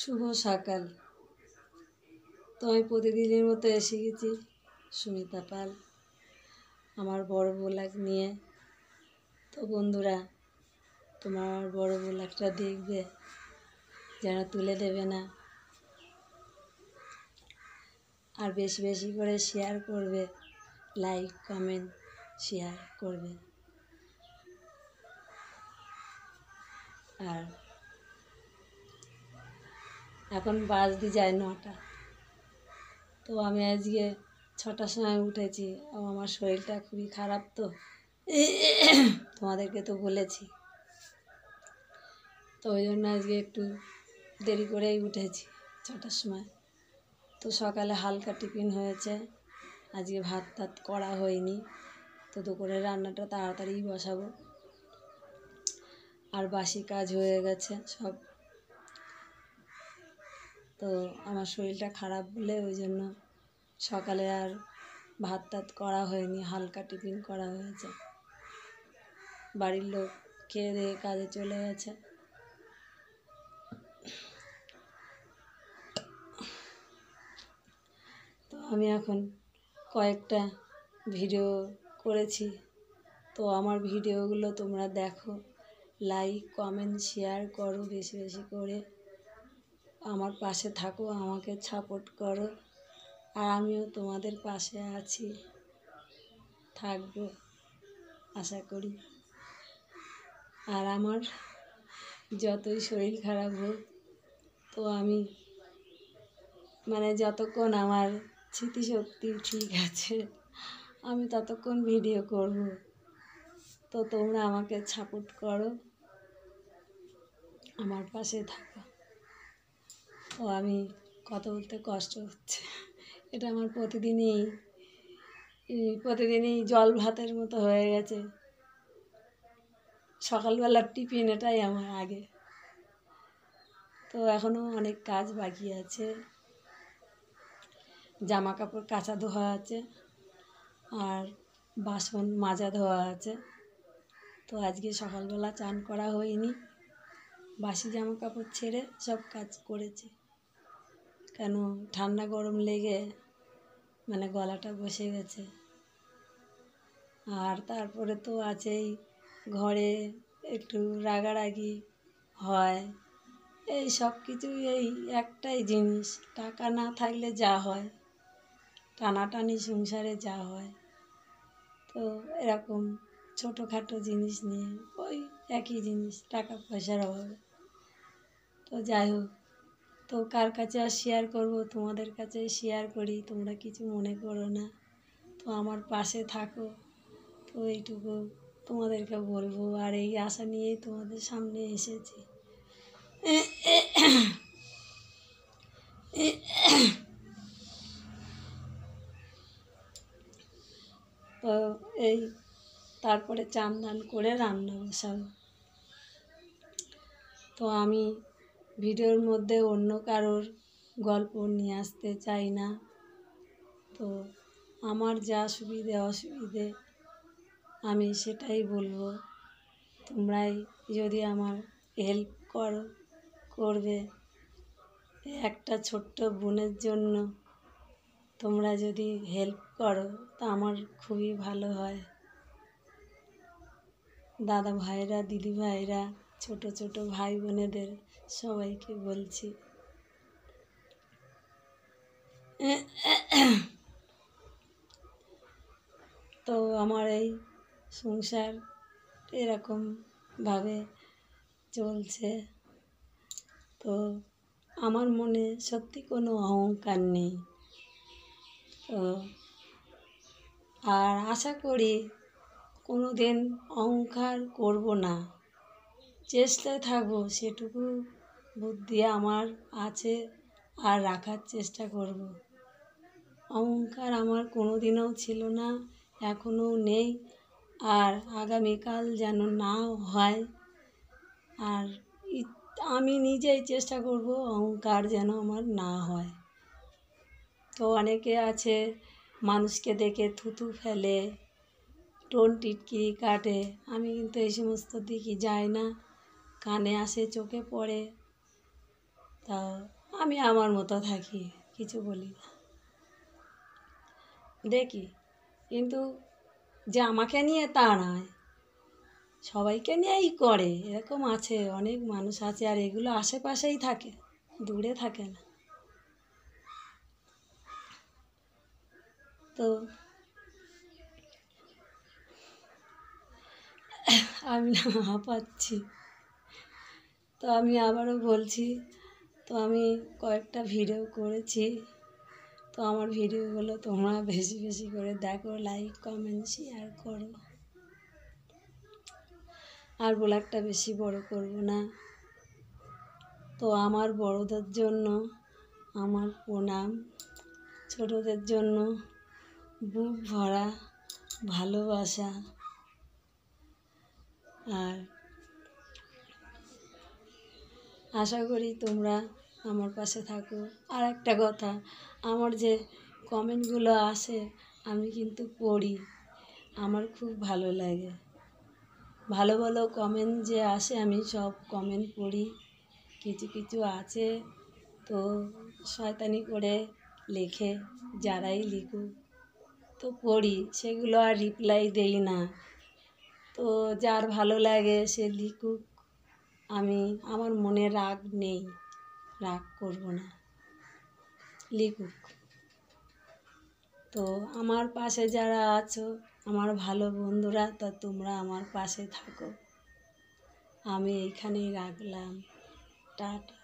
শুভ সকাল। তো আমি প্রতিদিনের মতো এসে গেছি সুমিতা পাল আমার বড় ব্লগ নিয়ে। তো বন্ধুরা, তোমার বড় ব্লগটা দেখবে, যেন তুলে দেবে না, আর বেশি বেশি করে শেয়ার করবে, লাইক কমেন্ট শেয়ার করবে। আর এখন বাজতে যায় 9টা। তো আমি আজকে 6টার সময় উঠেছি। আমার শরীরটা খুবই খারাপ, তো তোমাদেরকে তো বলেছি। তো ওই জন্য আজকে একটু দেরি করেই উঠেছি 6টার সময়। তো সকালে হালকা টিফিন হয়েছে, আজকে ভাত টাত করা হয়নি। তো দুপুরের রান্নাটা তাড়াতাড়ি বসাবো, আর বাসি কাজ হয়ে গেছে সব। তো আমার শরীরটা খারাপ বলে ওই জন্য সকালে আর ভাত টাত করা হয়নি, হালকা টিফিন করা হয়েছে। বাড়ির লোক খেয়ে দিয়ে কাজে চলে গেছে। তো আমি এখন কয়েকটা ভিডিও করেছি। তো আমার ভিডিওগুলো তোমরা দেখো, লাইক কমেন্ট শেয়ার করো, বেশি বেশি করে আমার পাশে থাকো, আমাকে সাপোর্ট করো। আর আমিও তোমাদের পাশে আছি, থাকবো আশা করি। আর আমার যতই শরীর খারাপ হোক, তো আমি যতক্ষণ আমার স্মৃতিশক্তি ঠিক আছে, আমি ততক্ষণ ভিডিও করব। তো তোমরা আমাকে সাপোর্ট করো, আমার পাশে থাকো। তো আমি কথা বলতে কষ্ট হচ্ছে, এটা আমার প্রতিদিনই জল ভাতের মতো হয়ে গেছে। সকালবেলার টিফিন এটাই আমার আগে। তো এখনও অনেক কাজ বাকি আছে, জামা কাপড় কাচা ধোয়া আছে, আর বাসন মাজা ধোয়া আছে। তো আজকে সকালবেলা চান করা হয়নি, বাসি জামা কাপড় ছেড়ে সব কাজ করেছি। কেন ঠান্ডা গরম লেগে গলাটা বসে গেছে। আর তারপরে তো আছেই, ঘরে একটু রাগারাগি হয়। এই সব কিছুই এই একটাই জিনিস, টাকা না থাকলে যা হয়, টানাটানি সংসারে যা হয়। তো এরকম ছোটোখাটো জিনিস নিয়ে ওই একই জিনিস, টাকা পয়সার অভাবে। তো যাই হোক, তো কার কাছে আর শেয়ার করব, তোমাদের কাছে শেয়ার করি, তোমরা কিছু মনে করো না। তো আমার পাশে থাকো, তো এইটুকু তোমাদেরকে বলবো। আর এই আশা নিয়েই তোমাদের সামনে এসেছি। তো এই তারপরে চান দান করে রান্না বসাবো। তো আমি ভিডিওর মধ্যে অন্য কারোর গল্প নিয়ে আসতে চাই না। তো আমার যা সুবিধে অসুবিধে আমি সেটাই বলবো। তোমরাই যদি আমার হেল্প করবে, একটা ছোট্ট বোনের জন্য তোমরা যদি হেল্প করো, তা আমার খুবই ভালো হয়। দাদা ভাইরা, দিদি ভাইরা, ছোট ছোট ভাই বোনেদের সবাইকে বলছি, তো আমার এই সংসার এরকমভাবে চলছে। তো আমার মনে সত্যি কোনো অহংকার নেই। তো আর আশা করি কোনো দিন অহংকার করব না, চেষ্টায় থাকবো, সেটুকু বুদ্ধি আমার আছে আর রাখার চেষ্টা করব। অহংকার আমার কোনো দিনও ছিল না, এখনও নেই, আর আগামীকাল যেন নাও হয়। আর আমি নিজেই চেষ্টা করব অহংকার যেন আমার না হয়। তো অনেকে আছে মানুষকে দেখে থুতু ফেলে, টোন টিটকিরি কাটে। আমি কিন্তু এই সমস্ত দিকে যাই না, কানে আসে, চোখে পড়ে। তা আমি আমার মতো থাকি, কিছু বলি না, দেখি। কিন্তু যে আমাকে নিয়ে তা নয়, সবাইকে নিয়েই করে, এরকম আছে, অনেক মানুষ আছে। আর এগুলো আশেপাশেই থাকে, দূরে থাকে না। তো আমি না হাঁপাচ্ছি, তো আমি আবারও বলছি, তো আমি কয়েকটা ভিডিও করেছি, তো আমার ভিডিওগুলো তোমরা বেশি বেশি করে দেখো, লাইক কমেন্ট শেয়ার করো। আর ব্লগটা বেশি বড় করব না। তো আমার বড়দের জন্য আমার প্রণাম, ছোটদের জন্য বুক ভরা ভালোবাসা। আর আশা করি তোমরা আমার পাশে থাকো। আর একটা কথা, আমার যে কমেন্টগুলো আসে আমি কিন্তু পড়ি, আমার খুব ভালো লাগে। ভালো ভালো কমেন্ট যে আসে আমি সব কমেন্ট পড়ি। কিছু কিছু আছে তো শয়তানি করে লেখে, যারাই লিখুক, তো পড়ি, সেগুলো আর রিপ্লাই দেই না। তো যার ভালো লাগে সে লিখুক, আমি আমার মনে রাগ নেই, রাগ করব না, লিখুক। তো আমার পাশে যারা আছো, আমার ভালো বন্ধুরা, তা তোমরা আমার পাশে থাকো। আমি এইখানেই রাখলাম, টাটা।